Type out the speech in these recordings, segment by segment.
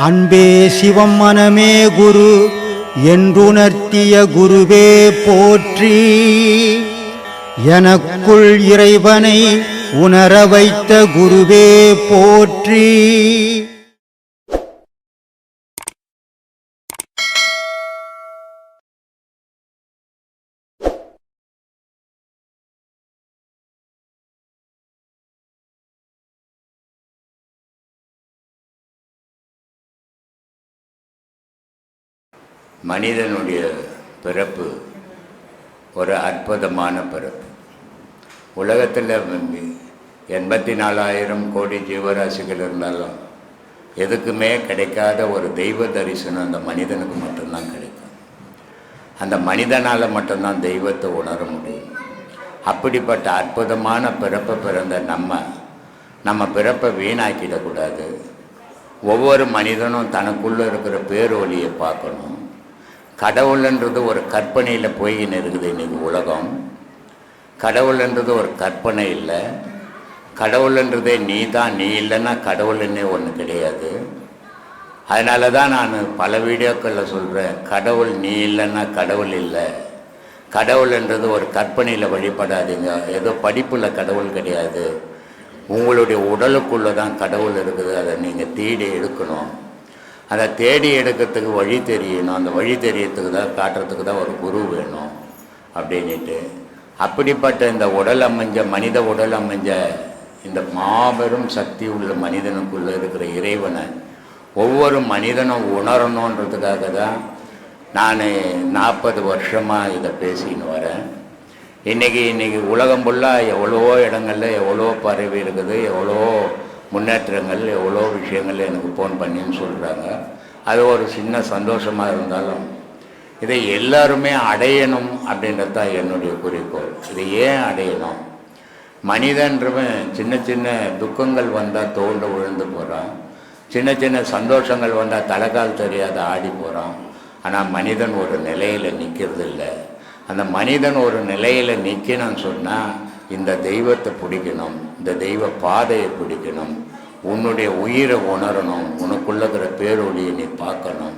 அன்பே சிவம் மனமே குரு என்றுணர்த்திய குருவே போற்றி. எனக்குள் இறைவனை உணர வைத்த குருவே போற்றி. மனிதனுடைய பிறப்பு ஒரு அற்புதமான பிறப்பு. உலகத்தில் 84,000 கோடி ஜீவராசிகள் இருந்தாலும் எதுக்குமே கிடைக்காத ஒரு தெய்வ தரிசனம் அந்த மனிதனுக்கு மட்டும்தான் கிடைக்கும். அந்த மனிதனால் மட்டும்தான் தெய்வத்தை உணர முடியும். அப்படிப்பட்ட அற்புதமான பிறப்பை பிறந்த நம்ம பிறப்பை வீணாக்கிடக்கூடாது. ஒவ்வொரு மனிதனும் தனக்குள்ளே இருக்கிற பேரொலியை பார்க்கணும். கடவுள்ன்றது ஒரு கற்பனையில் போயின்னு இருக்குது இன்றைக்கி உலகம். கடவுள்ன்றது ஒரு கற்பனை இல்லை. கடவுள்ன்றதே நீ தான், நீ இல்லைன்னா கடவுள்ன்னே ஒன்று கிடையாது. அதனால தான் நான் பல வீடியோக்களில் சொல்கிறேன், கடவுள் நீ இல்லைன்னா கடவுள் இல்லை. கடவுள்ன்றது ஒரு கற்பனையில் வழிபடாதீங்க. ஏதோ படிப்பில் கடவுள் கிடையாது. உங்களுடைய உடலுக்குள்ளே தான் கடவுள் இருக்குது. அதை நீங்கள் தேடி எடுக்கணும். அதை தேடி எடுக்கிறதுக்கு வழி தெரியணும். அந்த வழி தெரியறதுக்கு தான், காட்டுறதுக்கு தான் ஒரு குரு வேணும் அப்படின்ட்டு. அப்படிப்பட்ட இந்த மனித உடல் அமைஞ்ச இந்த மாபெரும் சக்தி உள்ள மனிதனுக்குள்ளே இருக்கிற இறைவனை ஒவ்வொரு மனிதனும் உணரணுன்றதுக்காக தான் நான் 40 வருஷமாக இதை பேசின்னு வரேன். இன்றைக்கி உலகம் ஃபுல்லாக எவ்வளவோ இடங்களில் எவ்வளோ பரவி இருக்குது, எவ்வளோ முன்னேற்றங்கள், எவ்வளோ விஷயங்கள் எனக்கு ஃபோன் பண்ணின்னு சொல்கிறாங்க. அது ஒரு சின்ன சந்தோஷமாக இருந்தாலும் இதை எல்லாருமே அடையணும் அப்படின்றது தான் என்னுடைய குறிக்கோள். இதை ஏன் அடையணும்? மனிதன்றவன் சின்ன சின்ன துக்கங்கள் வந்தால் தோண்டு விழுந்து போகிறான். சின்ன சின்ன சந்தோஷங்கள் வந்தால் தலைக்கால் தெரியாத ஆடி போகிறான். ஆனால் மனிதன் ஒரு நிலையில் நிற்கிறது இல்லை. அந்த மனிதன் ஒரு நிலையில் நிற்கணும்னு சொன்னால் இந்த தெய்வத்தை பிடிக்கணும், இந்த தெய்வ பாதையை பிடிக்கணும், உன்னுடைய உயிரை உணரணும், உனக்குள்ள இருக்கிற பேரொழியை நீ பார்க்கணும்.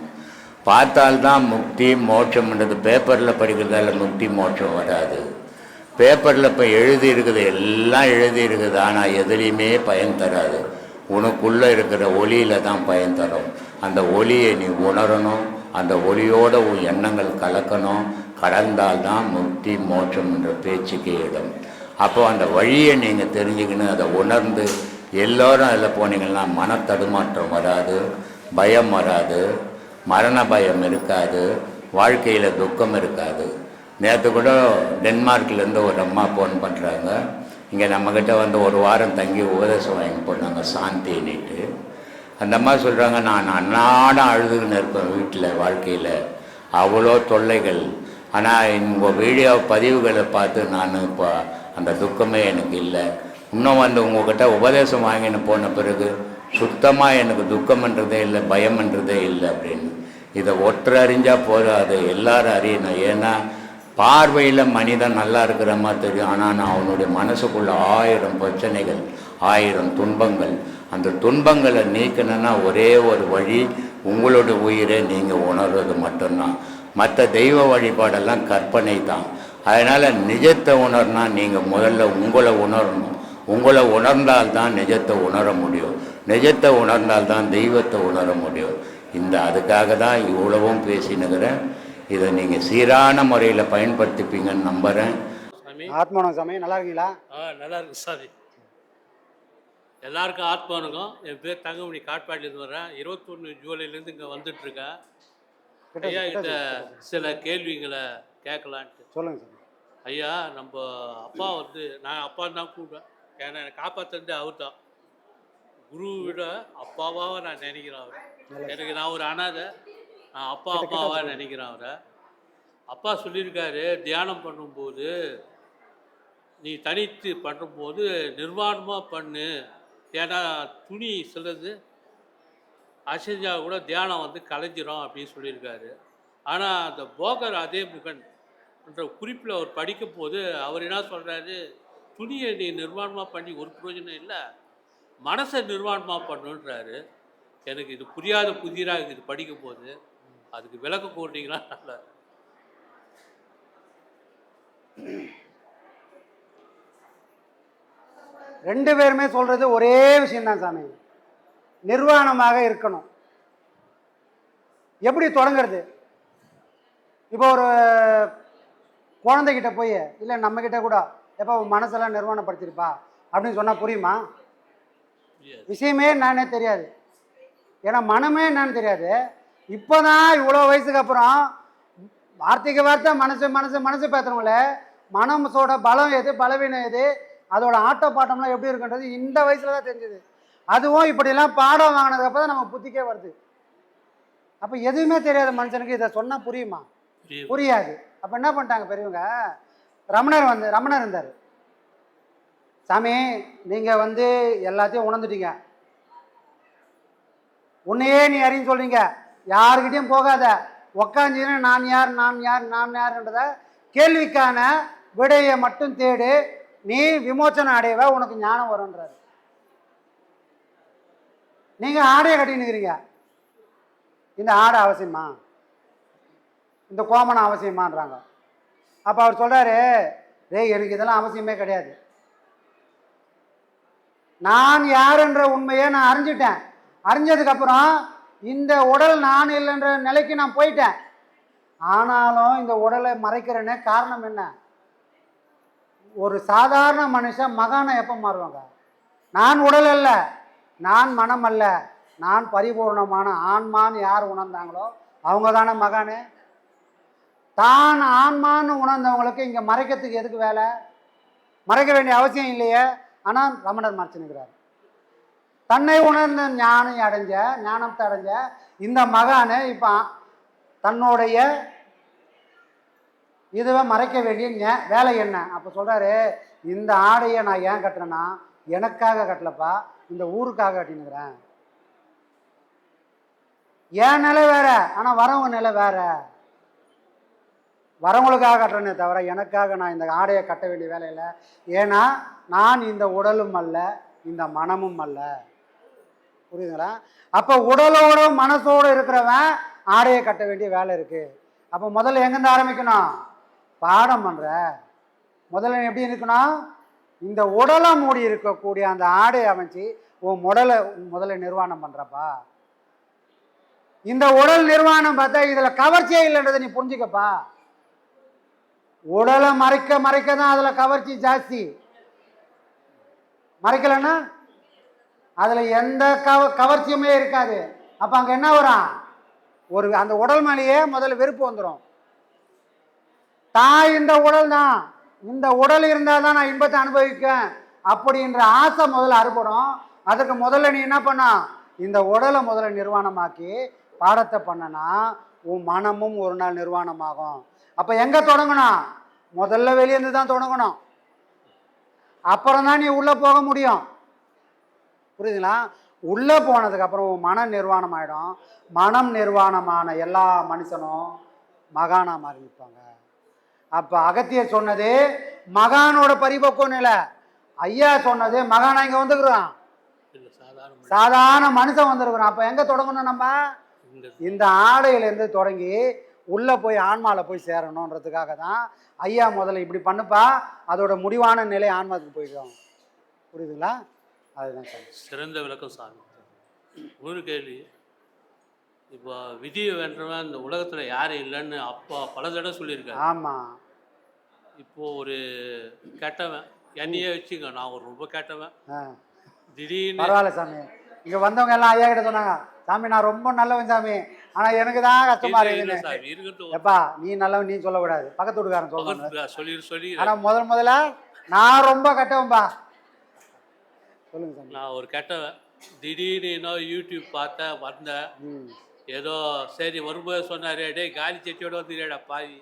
பார்த்தால்தான் முக்தி மோட்சம்ன்றது. பேப்பரில் படிக்கிறதால முக்தி மோட்சம் வராது. பேப்பரில் இப்போ எழுதியிருக்குது, எல்லாம் எழுதியிருக்குது, ஆனால் எதுலேயுமே பயன் தராது. உனக்குள்ளே இருக்கிற ஒளியில் தான் பயன் தரும். அந்த ஒளியை நீ உணரணும். அந்த ஒளியோடு உன் எண்ணங்கள் கலக்கணும். கடந்தால்தான் முக்தி மோட்சம் என்ற பேச்சுக்கு இடம். அப்போ அந்த வழியை நீங்கள் தெரிஞ்சுக்கணும். அதை உணர்ந்து எல்லோரும் அதில் போனீங்கன்னா மனத்தடுமாற்றம் வராது, பயம் வராது, மரண பயம் இருக்காது, வாழ்க்கையில் துக்கம் இருக்காது. நேற்று கூட டென்மார்க்லேருந்து ஒரு அம்மா ஃபோன் பண்ணுறாங்க. இங்கே நம்மக்கிட்ட வந்து ஒரு வாரம் தங்கி உபதேசம் வாங்கி போனாங்க, சாந்தின்னுட்டு. அந்த அம்மா சொல்கிறாங்க, நான் அன்னாடம் அழுதுன்னு இருப்பேன் வீட்டில், வாழ்க்கையில் அவ்வளோ தொல்லைகள். ஆனால் உங்கள் வீடியோ பதிவுகளை பார்த்து நான் இப்போ அந்த துக்கமே எனக்கு இல்லை. இன்னும் வந்து உங்கள்கிட்ட உபதேசம் வாங்கின்னு போன பிறகு சுத்தமாக எனக்கு துக்கம்ன்றதே இல்லை, பயம்ன்றதே இல்லை அப்படின்னு. இதை அறிஞ்சால் போதாது, எல்லாரும் அறியணும். ஏன்னா பார்வையில் மனிதன் நல்லா இருக்கிற மாதிரி தெரியும், ஆனால் நான் அவனுடைய மனசுக்குள்ள 1000 பிரச்சனைகள், 1000 துன்பங்கள். அந்த துன்பங்களை நீக்கணுன்னா ஒரே ஒரு வழி, உங்களோட உயிரை நீங்கள் உணர்வது மட்டும்தான். மற்ற தெய்வ வழிபாடெல்லாம் கற்பனை தான். அதனால் நிஜத்தை உணர்னா நீங்கள் முதல்ல உங்களை உணரணும். உங்களை உணர்ந்தால்தான் நிஜத்தை உணர முடியும். நிஜத்தை உணர்ந்தால்தான் தெய்வத்தை உணர முடியும். அதுக்காக தான் இவ்வளவும் பேசினுக்கிறேன். இதை நீங்கள் சீரான முறையில் பயன்படுத்திப்பீங்கன்னு நம்புகிறேன். ஆத்மானம் சாமி, நல்லா இருக்கீங்களா? நல்லா இருக்கு சாமி. எல்லாருக்கும் ஆத்மானுக்கும். என் பேர் தங்கமணி, காட்பாடியிலேருந்து வரேன். 21 ஜூலைலேருந்து இங்கே வந்துட்டுருக்கேன். ஐயா கிட்ட சில கேள்விகளை கேட்கலான்ட்டு. சொல்லுங்கள் சார். ஐயா, நம்ம அப்பா வந்து, நான் அப்பா தான் கூப்பிடுவேன், ஏன்னா என்னை காப்பாற்றுறது அவர் தான். குருவை விட அப்பாவாக நான் நினைக்கிறேன் அவர். எனக்கு நான் ஒரு அனாதை, நான் அப்பாவாக நினைக்கிறேன் அவரை. அப்பா சொல்லியிருக்காரு, தியானம் பண்ணும்போது நீ தனித்து பண்ணும்போது நிர்வாணமாக பண்ணு, ஏன்னா துணி சிலது அசைஞ்சா கூட தியானம் வந்து கலைஞ்சிரும் அப்படின்னு சொல்லியிருக்காரு. ஆனால் அந்த போகர் அதே முகன் என்ற குறிப்பில் அவர் படிக்கும் போது அவர் என்ன சொல்கிறாரு, துணியை நீ நிர்வாணமாக பண்ணி ஒரு பிரயோஜனம் இல்லை, மனசை நிர்வாணமாக பண்ணுன்றாரு. எனக்கு இது புரியாத புதிராக இருக்குது படிக்கும் போது. அதுக்கு விளக்கம் கூறினீங்கன்னா நல்லா இருக்கும். ரெண்டு பேருமே சொல்றது ஒரே விஷயம்தான் சாமி. நிர்வாணமாக இருக்கணும். எப்படி தொடங்குறது? இப்போ ஒரு குழந்தைகிட்ட போய், இல்லை நம்மக்கிட்ட கூட, எப்போ மனசெல்லாம் நிர்வாணப்படுத்திருப்பா அப்படின்னு சொன்னால் புரியுமா? புரியாது. விஷயமே என்னன்னே தெரியாது. ஏன்னா மனமே என்னன்னு தெரியாது. இப்போ தான் இவ்வளோ வயசுக்கு அப்புறம் வார்த்தைக்கு வார்த்தை மனசு மனசு மனசு பேசுகிறவங்கள மனசோட பலம் எது, பலவீனம் எது, அதோட ஆட்ட பாட்டம்லாம் எப்படி இருக்குன்றது இந்த வயசுல தான் தெரிஞ்சுது. அதுவும் இப்படிலாம் பாடம் வாங்கினதுக்கப்புறம் தான் நம்ம புத்திக்கே வருது. அப்போ எதுவுமே தெரியாத மனுஷனுக்கு இதை சொன்னால் புரியுமா? புரியாது. அப்போ என்ன பண்ணிட்டாங்க பெரியவங்க, ரமணர் இருந்தார். சாமி நீங்கள் எல்லாத்தையும் உணர்ந்துட்டீங்க, உன்னையே நீ அறின்னு சொல்றீங்க, யாருக்கிட்டையும் போகாத, உக்காந்துன்னு நான் யார் நான் யார் நான் யாருன்றத கேள்விக்கான விடையை மட்டும் தேடு, நீ விமோச்சனம் அடைவ, உனக்கு ஞானம் வரும்ன்றாரு. நீங்க ஆடையை கட்டினுக்கிறீங்க. இந்த ஆடை அவசியமா, இந்த கோமணம் அவசியமான்றாங்க. அப்ப அவர் சொல்றாரு, டேய் எனக்கு இதெல்லாம் அவசியமே கிடையாது, நான் யாருன்ற உண்மையை நான் அறிஞ்சிட்டேன். அறிஞ்சதுக்கு அப்புறம் இந்த உடல் நான் இல்லைன்ற நிலைக்கு நான் போயிட்டேன். ஆனாலும் இந்த உடலை மறைக்கிறேன்னு காரணம் என்ன? ஒரு சாதாரண மனுஷன் மகானை எப்போ மாறுவாங்க? நான் உடல் அல்ல, நான் மனம் அல்ல, நான் பரிபூர்ணமான ஆன்மான்னு யார் உணர்ந்தாங்களோ அவங்க தானே மகானு. தான் ஆன்மான்னு உணர்ந்தவங்களுக்கு இங்கே மறைக்கிறதுக்கு எதுக்கு வேலை? மறைக்க வேண்டிய அவசியம் இல்லையே. ஆனால் ரமணர் மறைச்சுனுக்கிறார். தன்னை உணர்ந்த ஞானத்தை அடைஞ்ச இந்த மகானு இப்போ தன்னுடைய இதுவை மறைக்க வேண்டிய வேலை என்ன? அப்போ சொல்கிறாரு, இந்த ஆடையை நான் ஏன் கட்டுறேன்னா எனக்காக கட்டலப்பா, இந்த ஊருக்காக கட்டினுக்கிறேன். என் நிலை வேற, ஆனால் வரவங்க நிலை வேற. வரவங்களுக்காக கட்டுறேனே தவிர எனக்காக நான் இந்த ஆடையை கட்ட வேண்டிய வேலை இல்லை. ஏன்னா நான் இந்த உடலும் அல்ல, இந்த மனமும் அல்ல. புரியுதுங்களா? அப்போ உடலோட மனசோடு இருக்கிறவன் ஆடையை கட்ட வேண்டிய வேலை இருக்கு. அப்போ முதல்ல எங்கேருந்து ஆரம்பிக்கணும்? பாடம் பண்ற முதல்ல எப்படி இருக்கணும்? இந்த உடலை மூடி இருக்கக்கூடிய அந்த ஆடையை அமைச்சு உன் முதல்ல நிர்வாணம் பண்றப்பா. இந்த உடல் நிர்வாணம் பார்த்தா இதுல கவர்ச்சியே இல்லைன்றதை நீ புரிஞ்சுக்கப்பா. உடலை மறைக்க தான் அதுல கவர்ச்சி ஜாஸ்தி. மறைக்கலன்னா அதுல எந்த கவர்ச்சியுமே இருக்காது. அப்ப அங்க என்ன வரும்? அந்த உடல் மேலேயே முதல்ல வெறுப்பு வந்துடும். தான் இந்த உடல் தான், இந்த உடல் இருந்தால் தான் நான் இன்பத்தை அனுபவிக்கேன் அப்படின்ற ஆசை முதல்ல அறுபடும். அதுக்கு முதல்ல நீ என்ன பண்ண? இந்த உடலை முதல்ல நிர்வாணமாக்கி பாடத்தை பண்ணனா உன் மனமும் ஒரு நாள் நிர்வாணமாகும். அப்ப எங்க தொடங்கணும்? முதல்ல வெளியேந்து தான் தொடங்கணும். அப்புறம் தான் நீ உள்ள போக முடியும். புரியுதுங்களா? உள்ள போனதுக்கு அப்புறம் உன் மன நிர்வாணம் ஆயிடும். மனம் நிர்வாணமான எல்லா மனுஷனும் மகானா மாறி நிற்பாங்க. அப்ப அகத்தியர் சொன்னது மகானோட பரிபக்குவம் நிலை, ஐயா சொன்னது மகானா இங்க வந்துக்கிறான், சாதாரண மனுஷன் வந்திருக்கிறான். அப்ப எங்க தொடங்கணும்? நம்ம இந்த ஆடையிலேருந்து தொடங்கி உள்ள போய் ஆன்மால போய் சேரணுன்றதுக்காக தான் ஐயா முதல்ல இப்படி பண்ணுப்பா, அதோட முடிவான நிலை ஆன்மாவுக்கு போயிடும். புரியுதுங்களா? அதுதான் சாமி. சிறந்த விளக்கம் சாமி. ஒரு கேள்வி, இப்போ விதியை வென்றவன் இந்த உலகத்துல யாரும் இல்லைன்னு அப்பா பல தடவை சொல்லியிருக்காரு. ஆமா. இப்போ ஒரு கெட்டவன், என்னையே வச்சுங்க, நான் ஒரு ரொம்ப கெட்டவன், திடீர்னு பரவாயில்ல சாமி, இங்க வந்தவங்க எல்லாம் ஐயா கிட்ட சொன்னாங்க, சாமி நான் ரொம்ப நல்லவன் சாமி, ஆனா எனக்கு தான் கஷ்டமா இருக்கு. எப்பா நீ நல்லவன் நீ சொல்ல கூடாது, பக்கத்து வீட்டுக்காரன் சொல்லி. ஆனா முதல்ல நான் ரொம்ப கெட்டவன்பா. சொல்லுங்க சாமி. நான் ஒரு கெட்டவன், திடீர்னு இன்னும் யூடியூப் பார்த்தேன், வந்தேன், ஏதோ சரி வரும்போது சொன்னாரு, டே காலி சட்டியோட வந்துடா பாவி,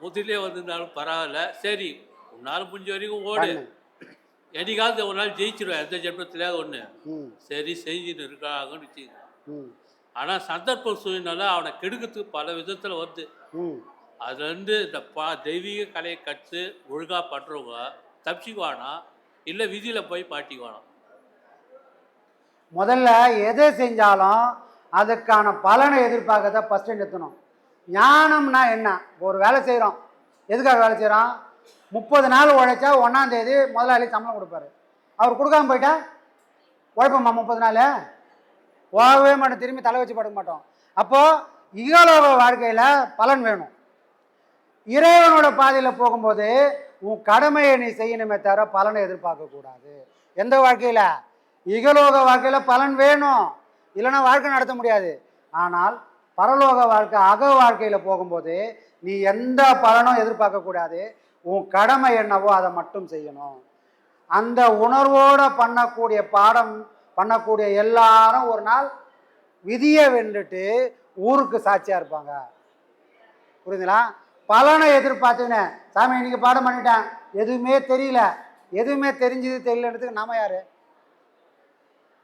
முதலே வந்திருந்தாலும் பரவாயில்ல, சரி உன்னால முடிஞ்ச வரைக்கும் ஓடு, என்னைக்காவது ஒரு நாள் ஜெயிச்சிருவேன், எந்த ஜென்மத்திலே ஒன்று, சரி செஞ்சுன்னு இருக்காங்கன்னு வச்சுக்கோங்க. ஆனால் சந்தர்ப்ப சூழ்நிலை அவனை கெடுக்கிறதுக்கு பல விதத்தில் வருது. அதுலேருந்து இந்த தெய்வீக கலையை கற்று ஒழுங்காக பண்ணுறவங்க தப்பிச்சுக்குவானா இல்லை விதியில் போய் பாட்டிக்குவானா? முதல்ல எதை செஞ்சாலும் அதுக்கான பலனை எதிர்பார்க்கறத ஃபஸ்ட்டு நிறுத்தணும். ஞானம்னா என்ன? ஒரு வேலை செய்கிறோம், எதுக்காக வேலை செய்கிறோம்? 30 நாள் உழைச்சா 1ஆம் தேதி முதலாளி சம்பளம் கொடுப்பாரு. அவர் கொடுக்காம போயிட்டா உழைப்போம்மா 30 நாள்? போகவே மாட்டோம், திரும்பி தலை வச்சு படுக்க மாட்டோம். அப்போது இகலோக வாழ்க்கையில் பலன் வேணும். இறைவனோட பாதையில் போகும்போது உன் கடமையை நீ செய்யணுமே தவிர பலனை எதிர்பார்க்கக்கூடாது. எந்த வாழ்க்கையில்? இகலோக வாழ்க்கையில் பலன் வேணும், இல்லைன்னா வாழ்க்கை நடத்த முடியாது. ஆனால் பரலோக வாழ்க்கை, அக வாழ்க்கையில் போகும்போது நீ எந்த பலனும் எதிர்பார்க்கக்கூடாது. உன் கடமை என்னவோ அதை மட்டும் செய்யணும். அந்த உணர்வோடு பண்ணக்கூடிய பாடம் பண்ணக்கூடிய எல்லாரும் ஒரு நாள் விதியை வென்றுட்டு ஊருக்கு சாட்சியாக இருப்பாங்க. புரியுதுங்களா? பலனை எதிர்பார்த்துன்னு சாமி இன்னைக்கு பாடம் பண்ணிட்டேன், எதுவுமே தெரியல, எதுவுமே தெரிஞ்சது தெரியலன்றதுக்கு நாம யாரு?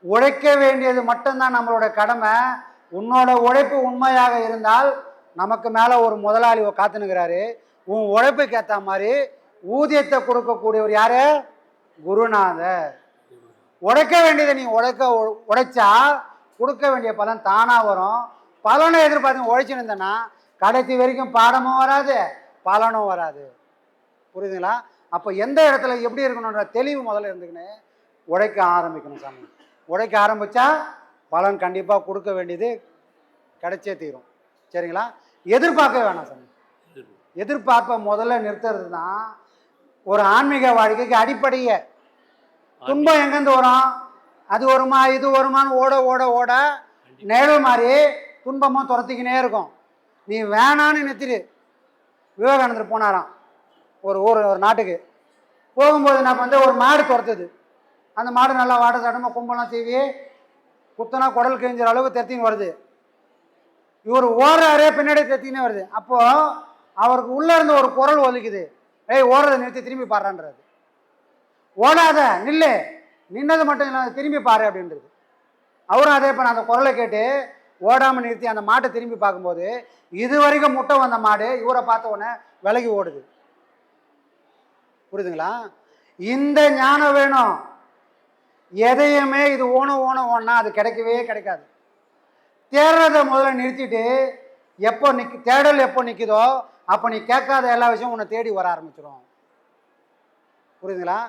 உழைக்க வேண்டியது மட்டும்தான் நம்மளோட கடமை. உன்னோட உழைப்பு உண்மையாக இருந்தால் நமக்கு மேலே ஒரு முதலாளி காத்துனுக்கிறாரு. உன் உழைப்புக்கு ஏற்ற மாதிரி ஊதியத்தை கொடுக்கக்கூடியவர் யாரு? குருநாதர். உழைக்க வேண்டியதை நீ உழைச்சா கொடுக்க வேண்டிய பலன் தானாக வரும். பலனை எதிர்பார்த்து உழைச்சுன்னு இருந்தேன்னா கடைசி வரைக்கும் பாடமும் வராது, பலனும் வராது. புரியுதுங்களா? அப்போ எந்த இடத்துல எப்படி இருக்கணுன்ற தெளிவு முதல்ல இருந்துக்குன்னு உழைக்க ஆரம்பிக்கணும். சாமி உழைக்க ஆரம்பித்தா பலன் கண்டிப்பாக கொடுக்க வேண்டியது கிடைச்சே தீரும். சரிங்களா? எதிர்பார்க்க வேணாம் சாமி. எதிர்பார்ப்பை முதல்ல நிறுத்துறது தான் ஒரு ஆன்மீக வாழ்க்கைக்கு அடிப்படையே. துன்பம் எங்கேருந்து வரும்? அது வருமா இது வருமானு ஓட ஓட ஓட நிழல் மாதிரி துன்பமும் துரத்திக்கினே இருக்கும். நீ வேணான்னு நிறுத்திடு. விவேகானந்தர் போனாராம் ஒரு நாட்டுக்கு. போகும்போது நான் ஒரு மாடு துரத்துது. அந்த மாடு நல்லா வாட சாட்டமாக கும்பலாம் செய்வி குத்தனா குடல் கிழிஞ்சிற அளவுக்கு தெத்தின்னு வருது. இவர் ஓடுறாரே, பின்னாடி தெத்தினே வருது. அப்போது அவருக்கு உள்ளே இருந்து ஒரு குரல் ஒலிக்குது, ஏய் ஓடுறதை நிறுத்தி திரும்பி பாடுறான்றது. ஓடாத, நில்லு, நின்னது மட்டும் இல்லை திரும்பி பாரு அப்படின்றது. அவரும் அதே பண்ண அந்த குரலை கேட்டு ஓடாமல் நிறுத்தி அந்த மாட்டை திரும்பி பார்க்கும்போது இது வரைக்கும் முட்டை வந்த மாடு இவரை பார்த்த உடனே விலகி ஓடுது. புரியுதுங்களா? இந்த ஞானம் வேணும். எதையுமே இது ஓனா அது கிடைக்கவே கிடைக்காது. தேடுறதை முதல்ல நிறுத்திட்டு தேடல் எப்போ நிற்குதோ அப்போ நீ கேட்காத எல்லா விஷயம் உன்னை தேடி வர ஆரம்பிச்சிடும். புரியுதுங்களா?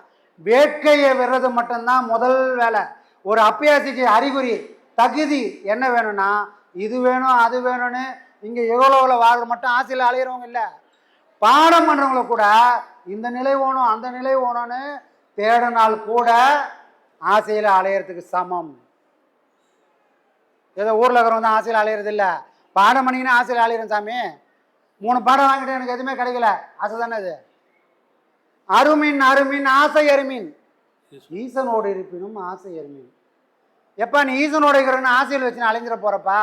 வேட்கையை விடுறது மட்டும்தான் முதல் வேலை. ஒரு அப்பியாசிக்கு அறிகுறி தகுதி என்ன வேணும்னா இது வேணும் அது வேணும்னு இங்கே எவ்வளோவில் வாழ்கிற மட்டும் ஆசையில் அலையிறவங்க இல்லை. பாடம் பண்ணுறவங்கள கூட இந்த நிலை வேணும் அந்த நிலை வேணும்னு தேடினால் கூட ஆசையில் அலையிறதுக்கு சமம். ஏதோ ஊரில் இருக்கிறவங்க தான் ஆசையில் அலையிறது இல்லை. பாடம் பண்ணிங்கன்னா ஆசையில் அலையிறேன் சாமி, 3 பாடம் வாங்கிட்டு எனக்கு எதுவுமே கிடைக்கல, ஆசை தானே அது. அருமின் அருமின் ஆசை அருமின் ஈசனோடு இருப்பினும் ஆசை அருமின். எப்பா நீ ஈசனோட இருக்கிறன்னு ஆசையில் வச்சு நான் அலைஞ்சிட போகிறப்பா.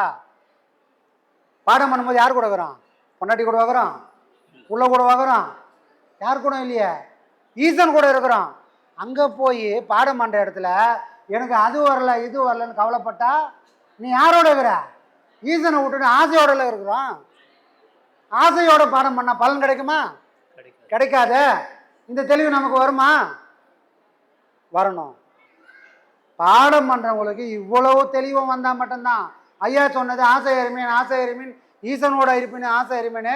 பாடம் பண்ணும்போது யார் கூட இருக்கிறோம்? பொண்டாட்டி கூட வாங்குறோம், உள்ள கூட வாங்குறோம், யார் கூட இல்லையே, ஈசன் கூட இருக்கிறோம். அங்கே போய் பாடம் பண்ணுற இடத்துல எனக்கு அது வரல இது வரலன்னு கவலைப்பட்டா நீ யாரோட இருக்கிற? ஈசனை விட்டுட்டு ஆசையோட இருக்கிறோம். ஆசையோட பாடம் பண்ணால் பலன் கிடைக்குமா? கிடைக்காத. இந்த தெளிவு நமக்கு வருமா? வரணும். பாடம் பண்ணுறவங்களுக்கு இவ்வளவு தெளிவும் வந்தால் மட்டும்தான். ஐயா சொன்னது ஆசை எருமீன் ஈசனோட இருப்பின்னு ஆசை எருமீன்னு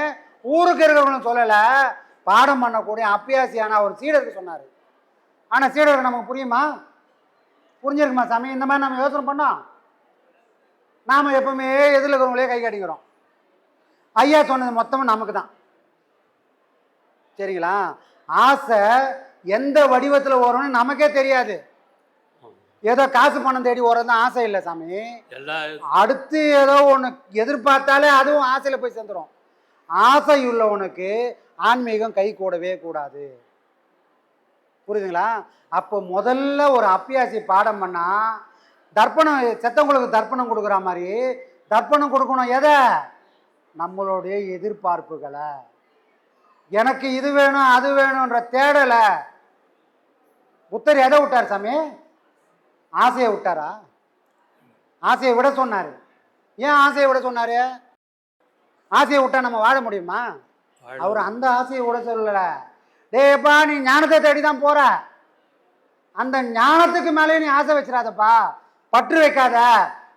ஊருக்கு இருக்கிறவங்களும் சொல்லலை, பாடம் பண்ணக்கூடிய அப்பியாசியான ஒரு சீடருக்கு சொன்னார். ஆனால் சீடருக்கு நமக்கு புரியுமா? புரிஞ்சிருக்குமா சாமி? இந்த மாதிரி நம்ம யோசனை பண்ணோம். நாம் எப்பவுமே எதில் இருக்கிறவங்களே கை காட்டிக்கிறோம். ஐயா சொன்னது மொத்தமும் நமக்கு தான். சரிங்களா? ஆசை எந்த வடிவத்தில் வரும்னு நமக்கே தெரியாது. ஏதோ காசு பணம் தேடி வர்றது ஆசை இல்லை சாமி. அடுத்து ஏதோ ஒன்று எதிர்பார்த்தாலே அதுவும் ஆசையில் போய் சேர்ந்துடும். ஆசை உள்ளவனுக்கு ஆன்மீகம் கை கூடவே கூடாது. புரியுதுங்களா? அப்போ முதல்ல ஒரு அப்பியாசி பாடம் பண்ணால் தர்ப்பணம், செத்தவங்களுக்கு தர்ப்பணம் கொடுக்குற மாதிரி தர்ப்பணம் கொடுக்கணும். எதை? நம்மளுடைய எதிர்பார்ப்புகளை. எனக்கு இது வேணும் அது வேணுன்ற தேடலை. புத்தர் எதை விட்டார் சாமி? ஆசையை விட்டாரா? ஆசையை விட சொன்னார். ஏன் ஆசையை விட சொன்னார்? ஆசையை விட்டா நம்ம வாழ முடியுமா? அவர் அந்த ஆசையை விட சொல்லலை. டேப்பா நீ ஞானத்தை தேடி தான் போற, அந்த ஞானத்துக்கு மேலே நீ ஆசை வச்சிடாதப்பா. பற்று வைக்காத.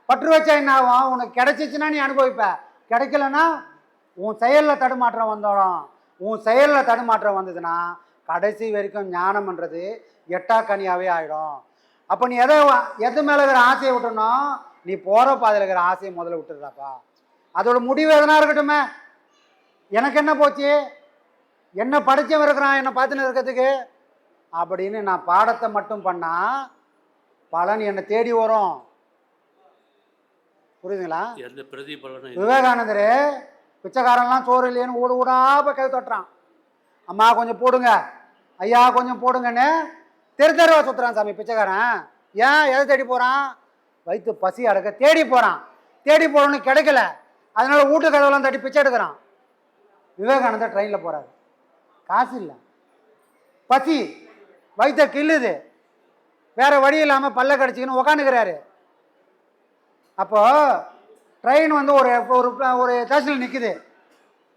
பற்று வச்சா என்ன ஆகும்? உனக்கு கிடைச்சிச்சுன்னா நீ அனுபவிப்ப, கிடைக்கலன்னா உன் செயலில் தடுமாற்றம் வந்துடும். உன் செயலில் தடுமாற்றம் வந்ததுன்னா கடைசி வரைக்கும் ஞானம்ன்றது எட்டாக்கனியாகவே ஆகிடும். அப்போ நீ எது மேலே இருக்கிற ஆசையை விட்டுறணும்? நீ போகிற பாதையில் இருக்கிற ஆசையை முதல்ல விட்டுருதாப்பா. அதோட முடிவு எதனா இருக்கட்டுமே. எனக்கு என்ன போச்சு, என்ன படித்தவன் இருக்கிறான் என்னை பார்த்துன்னு இருக்கிறதுக்கு அப்படின்னு நான் பாடத்தை மட்டும் பண்ணால் பலன் என்னை தேடி வரும். புரியுதுங்களா? எந்த பிரதிபலனும் விவேகானந்தர் பிச்சைக்காரன்லாம் சோறு இல்லையேன்னு ஊடு ஊடாப்ப கை தொட்டுறான். அம்மா கொஞ்சம் போடுங்க, ஐயா கொஞ்சம் போடுங்கன்னு தெருவா சுற்றுறான் சாமி பிச்சைக்காரன். ஏன் எதை தேடி போகிறான்? வயிற்று பசி அடக்க தேடி போகிறான். தேடி போகணுன்னு கிடைக்கல, அதனால வீட்டு கதவெல்லாம் தட்டி பிச்சை எடுக்கிறான். விவேகானந்தர் ட்ரெயினில் போகிறாரு, காசு இல்லை, பசி, வயிற்ற கிள்ளுது, வேற வழி இல்லாமல் பல்ல கடிச்சிக்கின்னு உக்காந்துக்கிறாரு. அப்போ ட்ரெயின் வந்து ஒரு ஒரு ஸ்டேஷனில் நிற்குது.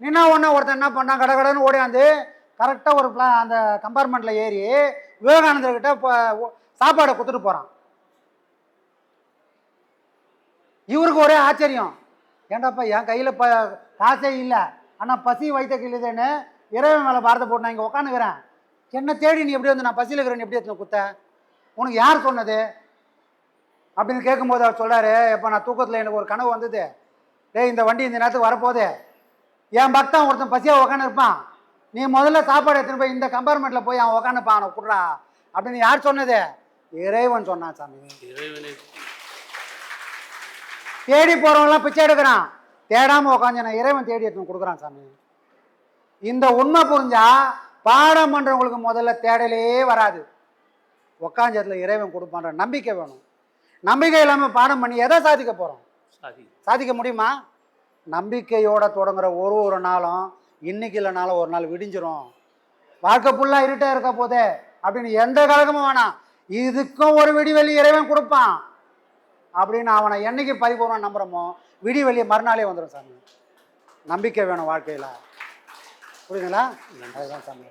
நின்னா ஒன்று ஒருத்தன் என்ன பண்ணான், கடன்னு ஓடியாந்து கரெக்டாக ஒரு அந்த கம்பார்ட்மெண்ட்டில் ஏறி விவேகானந்தர்கிட்ட இப்போ சாப்பாடை கொடுத்துட்டு போகிறான். இவருக்கு ஒரே ஆச்சரியம், ஏண்டாப்பா என் கையில் காசே இல்லை, ஆனால் பசி வயிற்ற கிள்ளுதுன்னு இறைவன் மேலே பாரத போட்டு நான் இங்கே உக்காந்துக்கிறேன், என்ன தேடி நீ எப்படி வந்து நான் பசியில் இருக்கிறேன்னு எப்படி எடுத்து குத்த, உனக்கு யார் சொன்னது அப்படின்னு கேட்கும்போது அவர் சொல்கிறாரு, எப்போ நான் தூக்கத்தில் எனக்கு ஒரு கனவு வந்தது, டேய் இந்த வண்டி இந்த நேரத்துக்கு வரப்போகுது, என் பக்தன் ஒருத்தன் பசியாக உக்காந்து இருப்பான், நீ முதல்ல சாப்பாடு எடுத்துன்னு போய் இந்த கம்பார்ட்மெண்ட்டில் போய் அவன் உக்காந்துப்பான், அவனை குடுறா அப்படின்னு யார் சொன்னது? இறைவன் சொன்னான் சாமி. இறைவனே தேடி போகிறவங்களாம் பிச்சை எடுக்கிறான், தேடாமல் உக்காந்து நான் இறைவன் தேடி எடுத்துன்னு கொடுக்குறான் சாமி. இந்த உண்மை புரிஞ்சா பாடம் பண்ணுறவங்களுக்கு முதல்ல தேடலே வராது. உக்காஞ்சத்துல இறைவன் கொடுப்பான்ற நம்பிக்கை வேணும். நம்பிக்கை இல்லாமல் பாடம் பண்ணி எதை சாதிக்க போகிறோம்? சாதிக்க முடியுமா? நம்பிக்கையோட தொடங்குற ஒரு நாளும் இன்னைக்கு இல்லைனாலும் ஒரு நாள் விடிஞ்சிரும். வாழ்க்கை ஃபுல்லாக இருட்டே இருக்க போதே அப்படின்னு எந்த கழகமும் வேணாம், இதுக்கும் ஒரு விடிவெளி இறைவன் கொடுப்பான் அப்படின்னு அவனை என்னைக்கு பரிபூர்ணம் நம்புகிறோமோ விடிவெளியை மறுநாளே வந்துடும் சாமி. நம்பிக்கை வேணும் வாழ்க்கையில். புரியுதுங்களா? அதுதான் சாமி.